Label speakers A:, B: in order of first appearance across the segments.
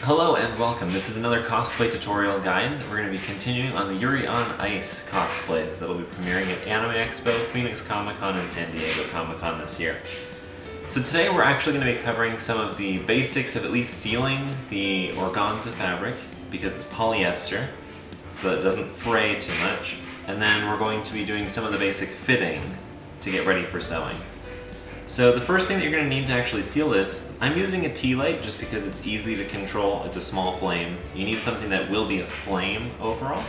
A: Hello and welcome. This is another cosplay tutorial guide. We're going to be continuing on the Yuri on Ice cosplays that will be premiering at Anime Expo, Phoenix Comic Con, and San Diego Comic Con this year. So today we're actually going to be covering some of the basics of at least sealing the organza fabric because it's polyester, so that it doesn't fray too much. And then we're going to be doing some of the basic fitting to get ready for sewing. So the first thing that you're going to need to actually seal this, I'm using a tea light just because it's easy to control. It's a small flame. You need something that will be a flame overall.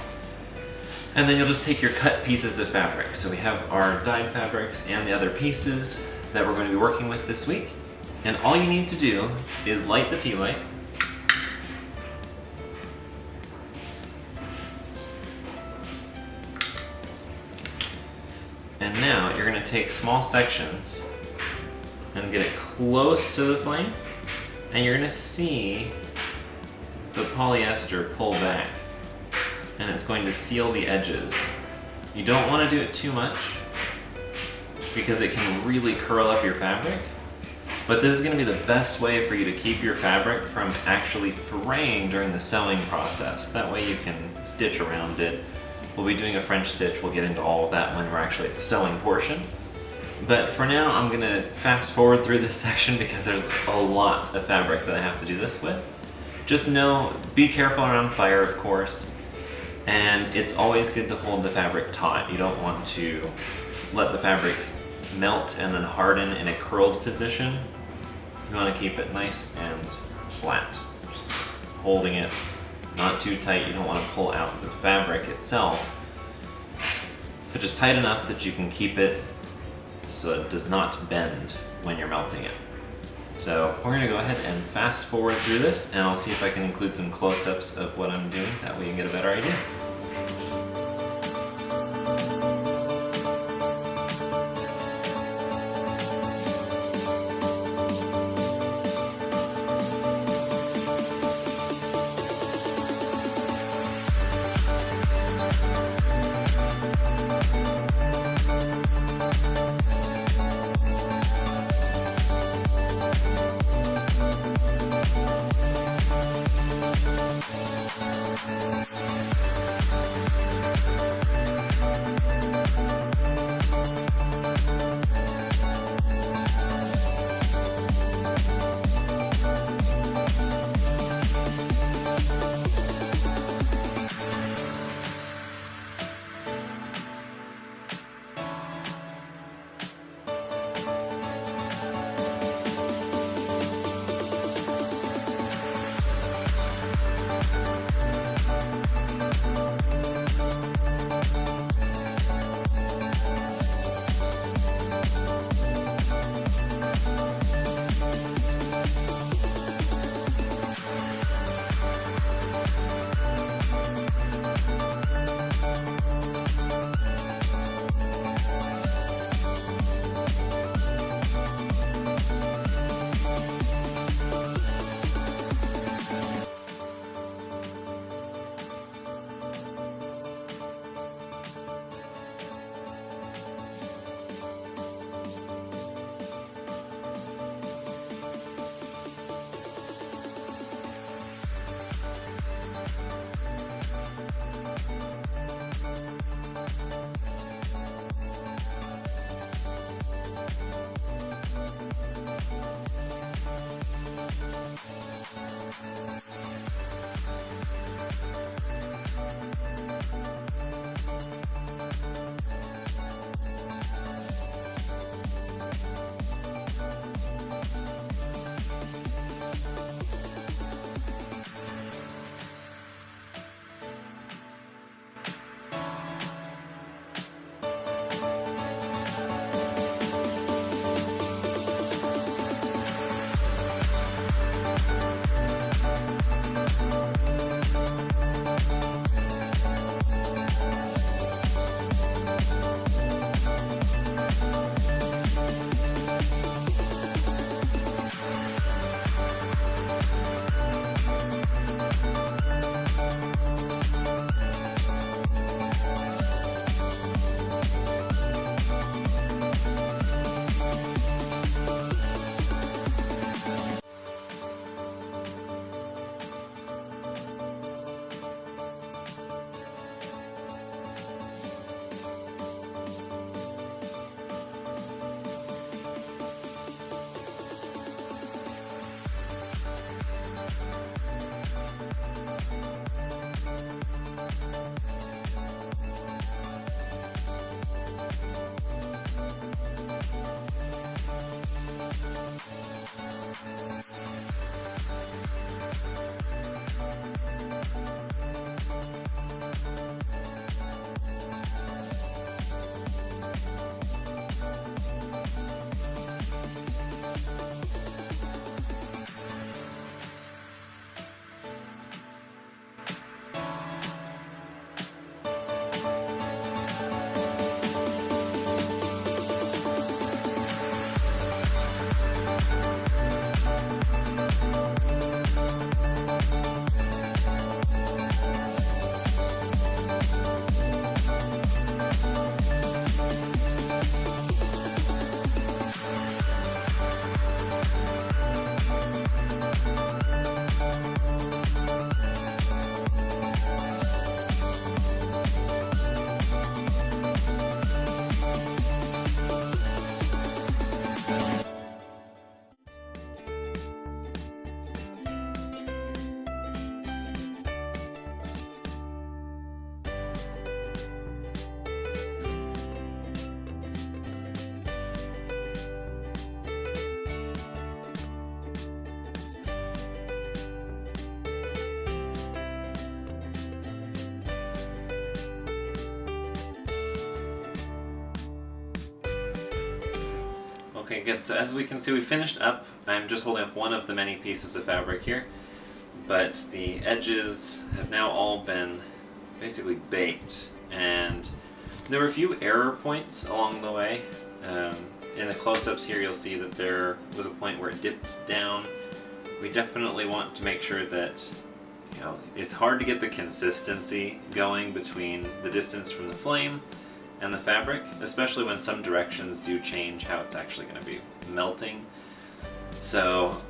A: And then you'll just take your cut pieces of fabric. So we have our dyed fabrics and the other pieces that we're going to be working with this week. And all you need to do is light the tea light. And now you're going to take small sections and get it close to the flame, and you're going to see the polyester pull back, and it's going to seal the edges. You don't want to do it too much because it can really curl up your fabric, but this is going to be the best way for you to keep your fabric from actually fraying during the sewing process. That way you can stitch around it. We'll be doing a French stitch. We'll get into all of that when we're actually at the sewing portion. But for now, I'm going to fast forward through this section because there's a lot of fabric that I have to do this with. Just know, be careful around fire, of course, and it's always good to hold the fabric taut. You don't want to let the fabric melt and then harden in a curled position. You want to keep it nice and flat. Just holding it not too tight. You don't want to pull out the fabric itself, but just tight enough that you can keep it so it does not bend when you're melting it. So we're going to go ahead and fast forward through this, and I'll see if I can include some close-ups of what I'm doing, that way you can get a better idea. Okay, good. So as we can see, we finished up. I'm just holding up one of the many pieces of fabric here, but the edges have now all been basically baked, and there were a few error points along the way. In the close-ups here, you'll see that there was a point where it dipped down. We definitely want to make sure that, you know, it's hard to get the consistency going between the distance from the flame and the fabric, especially when some directions do change how it's actually going to be melting. So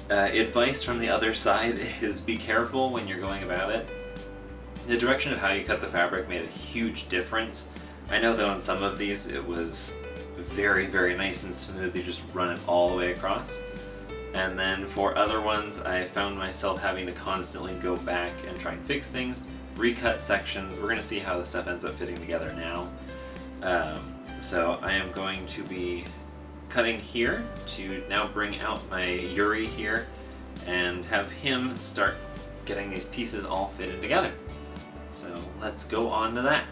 A: advice from the other side is be careful when you're going about it. The direction of how you cut the fabric made a huge difference. I know that on some of these it was very, very nice and smooth. You just run it all the way across. And then for other ones, I found myself having to constantly go back and try and fix things, recut sections. We're going to see how the stuff ends up fitting together now. So I am going to be cutting here to now bring out my Yuri here and have him start getting these pieces all fitted together. So let's go on to that.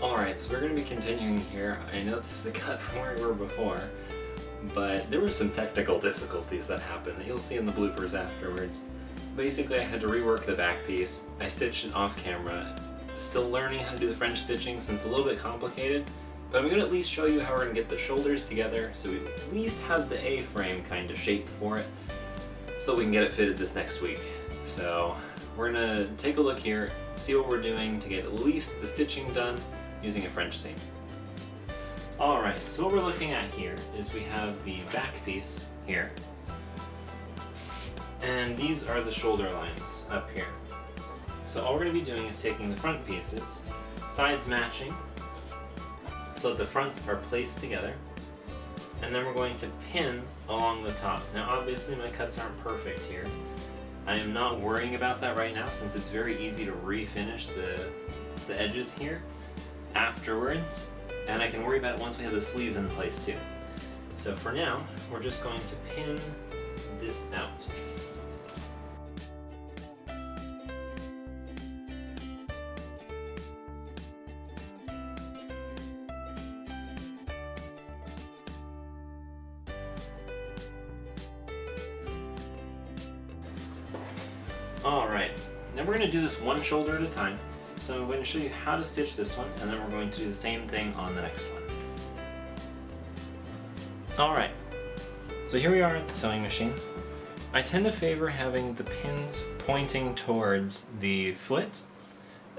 A: Alright, so we're going to be continuing here. I know this is a cut from where we were before, but there were some technical difficulties that happened that you'll see in the bloopers afterwards. Basically, I had to rework the back piece. I stitched it off camera. Still learning how to do the French stitching since it's a little bit complicated, but I'm going to at least show you how we're going to get the shoulders together so we at least have the A-frame kind of shape for it so that we can get it fitted this next week. So we're going to take a look here, see what we're doing to get at least the stitching done using a French seam. Alright, so what we're looking at here is we have the back piece here, and these are the shoulder lines up here. So all we're going to be doing is taking the front pieces, sides matching, so that the fronts are placed together, and then we're going to pin along the top. Now obviously my cuts aren't perfect here. I am not worrying about that right now since it's very easy to refinish the edges here afterwards, and I can worry about it once we have the sleeves in place too. So for now, we're just going to pin this out. Alright, now we're going to do this one shoulder at a time. So I'm going to show you how to stitch this one, and then we're going to do the same thing on the next one. Alright, so here we are at the sewing machine. I tend to favor having the pins pointing towards the foot,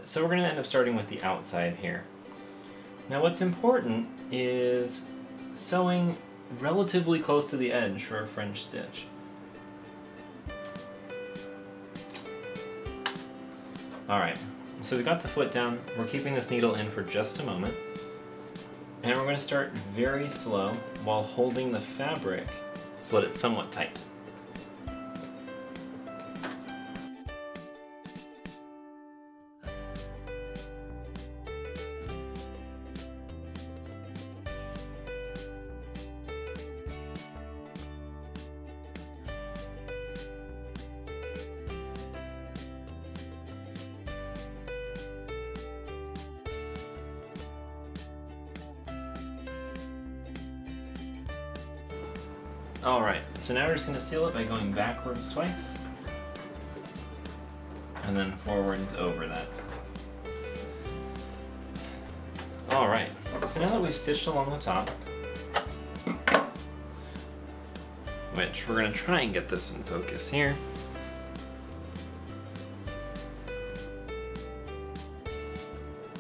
A: so we're going to end up starting with the outside here. Now what's important is sewing relatively close to the edge for a French stitch. Alright, so we got the foot down, we're keeping this needle in for just a moment, and we're going to start very slow while holding the fabric so that it's somewhat tight. Alright, so now we're just going to seal it by going backwards twice, and then forwards over that. Alright, so now that we've stitched along the top, which we're going to try and get this in focus here.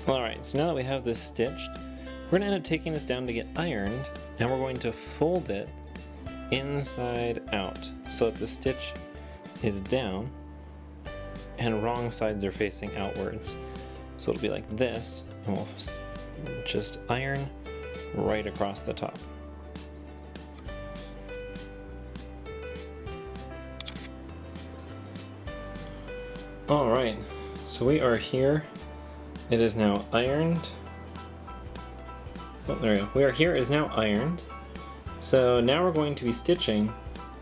A: Alright, so now that we have this stitched, we're going to end up taking this down to get ironed, and we're going to fold it inside out so that the stitch is down and wrong sides are facing outwards. So it'll be like this, and we'll just iron right across the top. Alright, so we are here. It is now ironed. Oh, there we go. We are here, it is now ironed. So now we're going to be stitching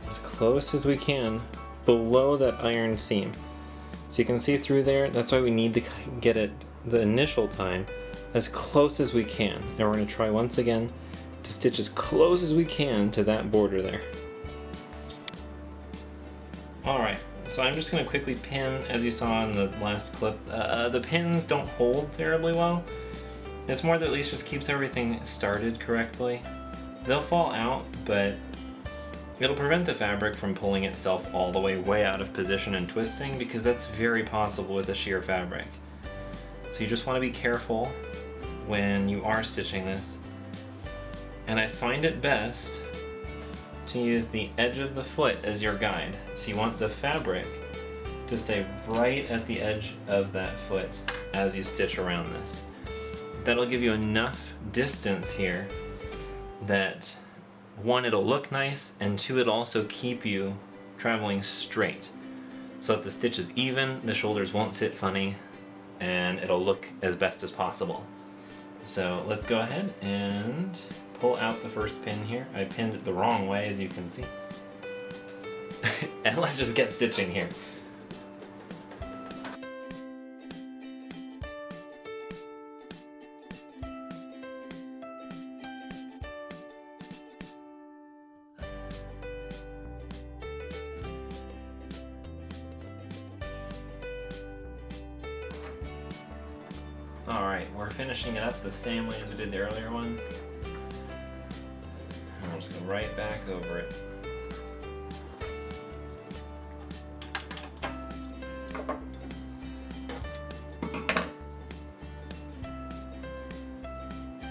A: as close as we can below that ironed seam. So you can see through there, that's why we need to get it the initial time as close as we can. And we're going to try once again to to stitch as close as we can to that border there. Alright, so I'm just going to quickly pin, as you saw in the last clip. The pins don't hold terribly well. It's more that at least just keeps everything started correctly. They'll fall out, but it'll prevent the fabric from pulling itself all the way out of position and twisting, because that's very possible with a sheer fabric. So you just want to be careful when you are stitching this. And I find it best to use the edge of the foot as your guide. So you want the fabric to stay right at the edge of that foot as you stitch around this. That'll give you enough distance here that, one, it'll look nice, and two, it'll also keep you traveling straight so that the stitch is even, the shoulders won't sit funny, and it'll look as best as possible. So let's go ahead and pull out the first pin here. I pinned it the wrong way, as you can see. And let's just get stitching here. Alright, we're finishing it up the same way as we did the earlier one. And I'll just go right back over it.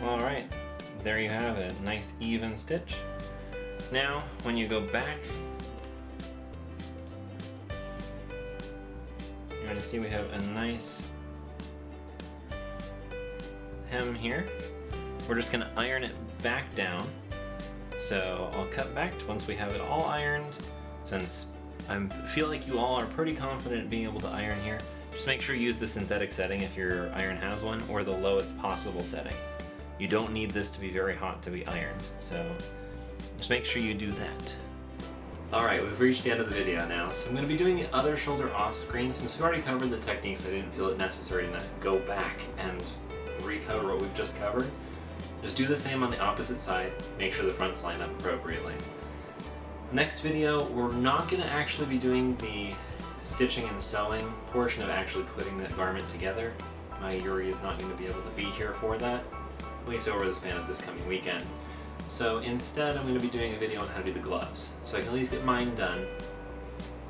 A: Alright, there you have it. Nice even stitch. Now, when you go back, you're going to see we have a nice hem here. We're just going to iron it back down. So I'll cut back to once we have it all ironed. Since I feel like you all are pretty confident in being able to iron here, just make sure you use the synthetic setting if your iron has one, or the lowest possible setting. You don't need this to be very hot to be ironed, so just make sure you do that. Alright, we've reached the end of the video now, so I'm going to be doing the other shoulder off screen. Since we've already covered the techniques, I didn't feel it necessary to go back and recover what we've just covered. Just do the same on the opposite side, make sure the fronts line up appropriately. Next video, we're not going to actually be doing the stitching and sewing portion of actually putting that garment together. My Yuri is not going to be able to be here for that, at least over the span of this coming weekend. So instead, I'm going to be doing a video on how to do the gloves, so I can at least get mine done,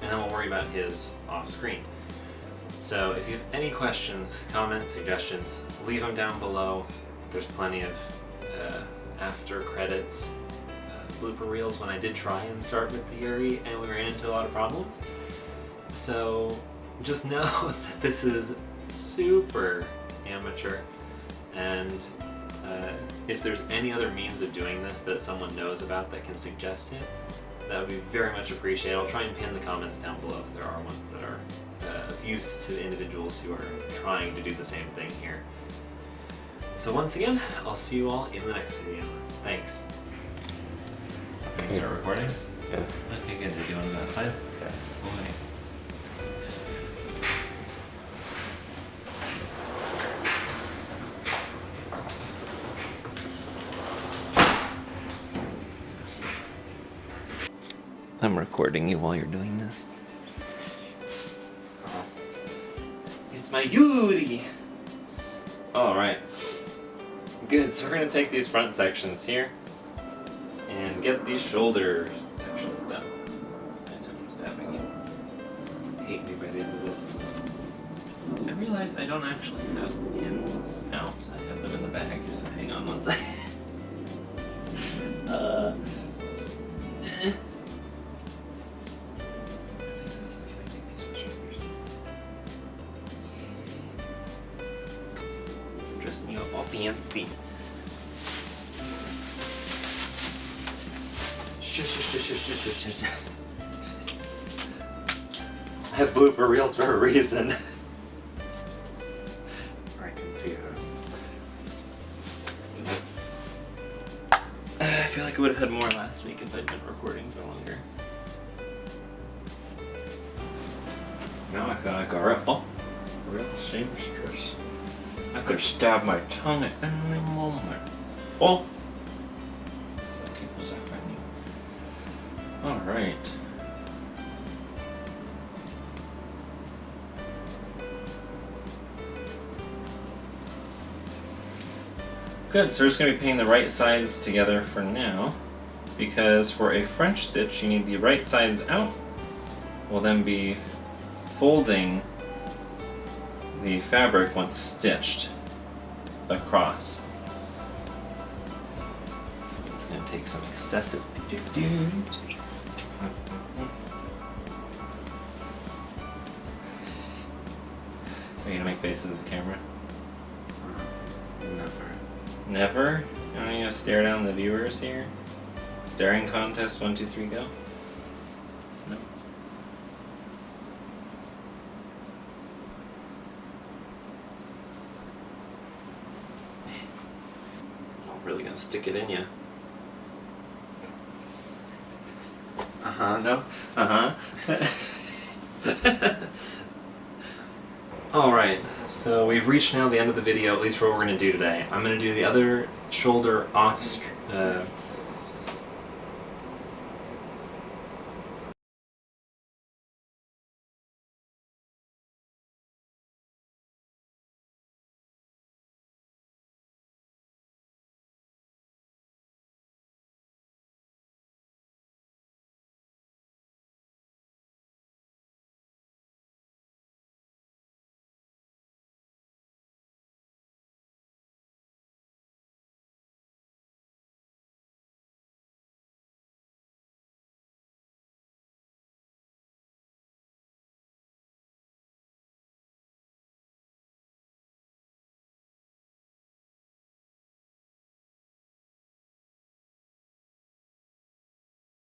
A: and then we'll worry about his off screen. So if you have any questions, comments, suggestions, leave them down below. There's plenty of after credits blooper reels when I did try and start with the Yuri and we ran into a lot of problems. So just know that this is super amateur, and if there's any other means of doing this that someone knows about that can suggest it, that would be very much appreciated. I'll try and pin the comments down below if there are ones that are of use to individuals who are trying to do the same thing here. So once again, I'll see you all in the next video. Thanks. Can you start recording?
B: Yes.
A: Okay, good. Did you want to go outside?
B: Yes.
A: Okay. I'm recording you while you're doing this. It's my Yuri! Alright. Good, so we're going to take these front sections here and get these shoulder sections done. I know I'm stabbing you. Hate me by the end of this. I realize I don't actually have pins out. I have them in the bag, so hang on one second. Dressing you up all fancy. Shush. I have blooper reels for a reason.
B: I can see that.
A: I feel like I would have had more last week if I'd been recording for longer. Now I feel like a real seamstress. I could stab my tongue at any moment. Oh! was that right? Alright. Good, so we're just going to be painting the right sides together for now, because for a French stitch you need the right sides out. We'll then be folding the fabric once stitched across. It's going to take some excessive Are you going to make faces at the camera?
B: Never.
A: Never? Are you gonna stare down the viewers here? Staring contest, 1, 2, 3, go? No. I'm really gonna stick it in you. No? Alright, so we've reached now the end of the video, at least for what we're going to do today. I'm going to do the other shoulder off